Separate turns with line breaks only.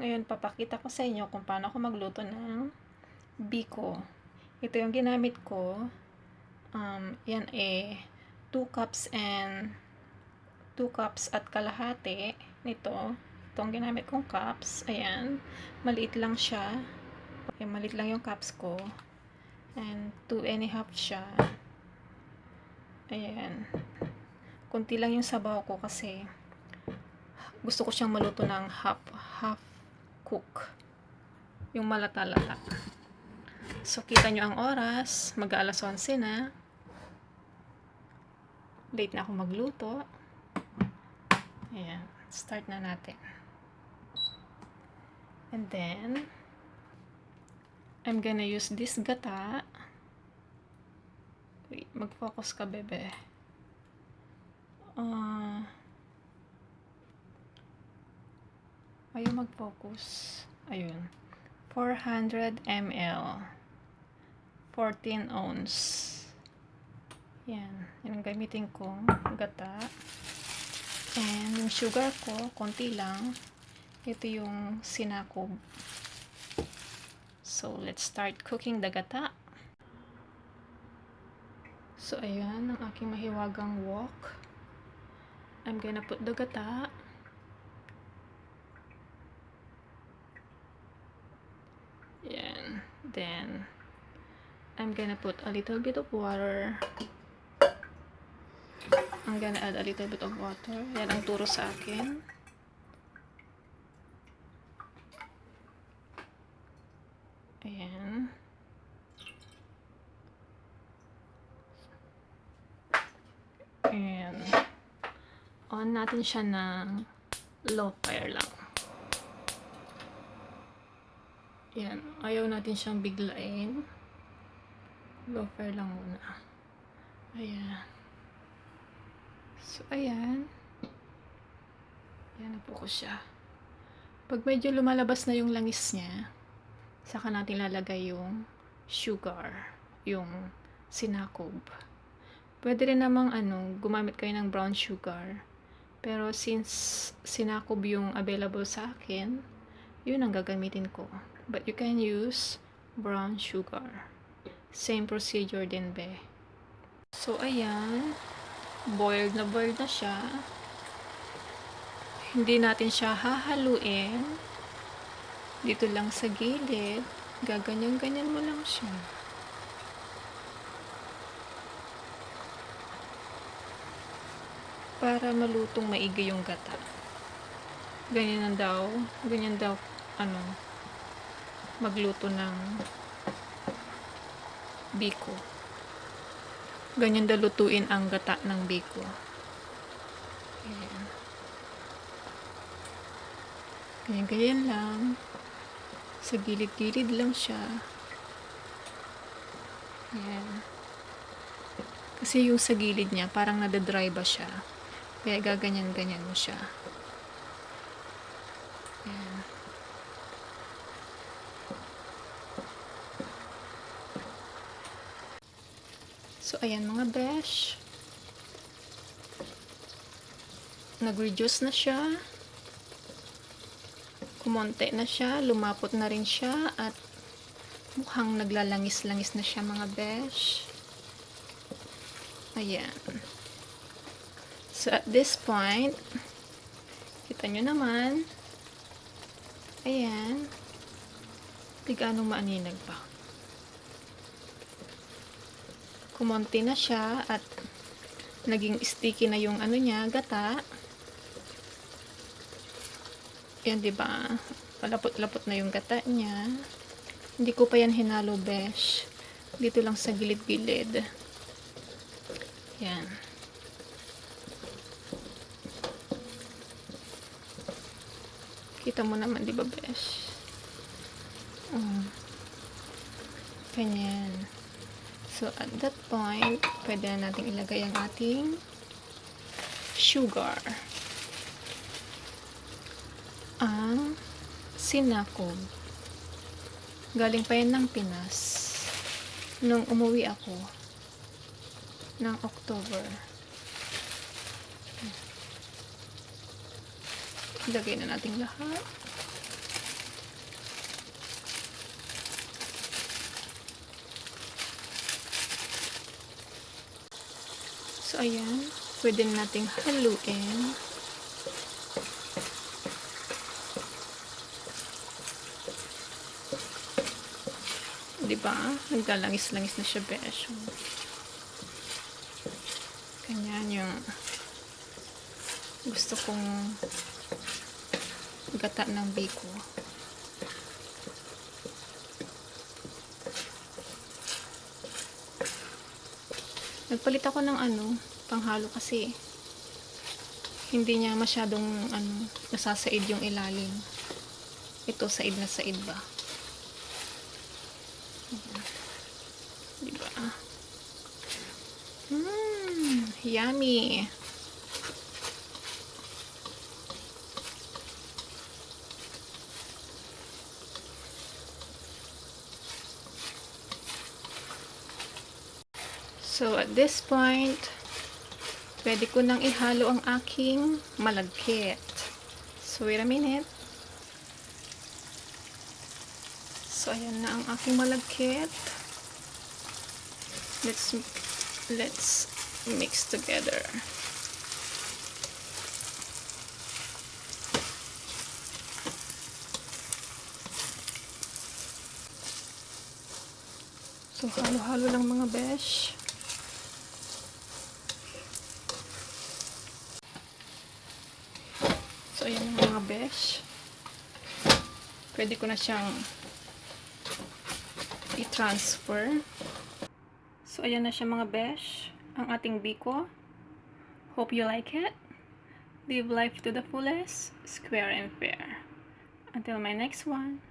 Ngayon, papakita ko sa inyo kung paano ako magluto ng BIKO. Ito yung ginamit ko. Yan 2 cups and 2 cups at kalahati nito. Itong ginamit kong cups. Ayan. Maliit lang siya. Okay, maliit lang yung cups ko. And 2½ siya. Ayan. Kunti lang yung sabaw ko kasi gusto ko siyang maluto ng half cook. Yung malata-lata. So, kita nyo ang oras. Mag-aalas 11 na. Late na ako magluto. Ayan. Start na natin. And then, I'm gonna use this gata. Wait, mag-focus ka, bebe. Ayaw mag-focus. Ayun. 400 ml. 14 ounce. Yan. Yan ang gamitin kong gata. And yung sugar ko, konti lang. Ito yung Sinakob. So, let's start cooking the gata. So, ayan ang aking mahiwagang wok. I'm gonna put the gata. Yan. Then, I'm gonna put a little bit of water. I'm gonna add a little bit of water. Yan ang turo sa akin. Ayan. And on natin siya ng low fire lang. Yan. Ayaw natin siyang biglain. Low fire lang muna. Ayan. So, ayan. Ayan na po ko siya. Pag medyo lumalabas na yung langis niya, saka natin lalagay yung sugar, yung Sinakob. Pwede rin namang gumamit kayo ng brown sugar. Pero since Sinakob yung available sa akin, yun ang gagamitin ko. But you can use brown sugar. Same procedure din, be. So, ayan. Boiled na siya. Hindi natin siya hahaluin. Dito lang sa gilid. Gaganyan-ganyan mo lang siya. Para malutong maigi yung gata. Ganyan daw, magluto ng BIKO. Ganyan daw lutuin ang gata ng BIKO. Ayan. Ganyan lang. Sa gilid-gilid lang siya. Ayan. Kasi yung sa gilid niya, parang nadadry ba siya. Kaya gaganyan-ganyan mo siya. Ayan. So, ayan mga besh. Nag-reduce na siya. Kumonte na siya. Lumapot na rin siya. At mukhang naglalangis-langis na siya mga besh. Ayan. So, at this point, kita nyo naman, ayan, di gaano maaninag pa. Kumonti na siya at naging sticky na yung niya, gata. Yan, diba? Palapot-lapot na yung gata niya. Hindi ko pa yan hinalo, besh. Dito lang sa gilid-gilid. Yan. Kita mo naman, di ba, besh? Ganyan. So, at that point, pwede na natin ilagay ang ating sugar. Ang Sinakob. Galing pa yan ng Pinas. Nung umuwi ako ng October. Ilagay na natin lahat. So, ayan. Pwede nating haluin. Diba? Naglalangis-langis na siya, besh. Ganyan yung gusto kong gata ng biko. Nagpalit ako ng panghalo kasi hindi niya masyadong nasasaid yung ilalim. Ito said na said ba? Diba? Yummy! So, at this point, pwede ko nang ihalo ang aking malagkit. So, wait a minute. So, ayan na ang aking malagkit. Let's mix together. So, halo-halo lang mga besh. So, ayan na mga besh. Pwede ko na siyang i-transfer. So, ayan na siya mga besh. Ang ating biko. Hope you like it. Live life to the fullest, square and fair. Until my next one.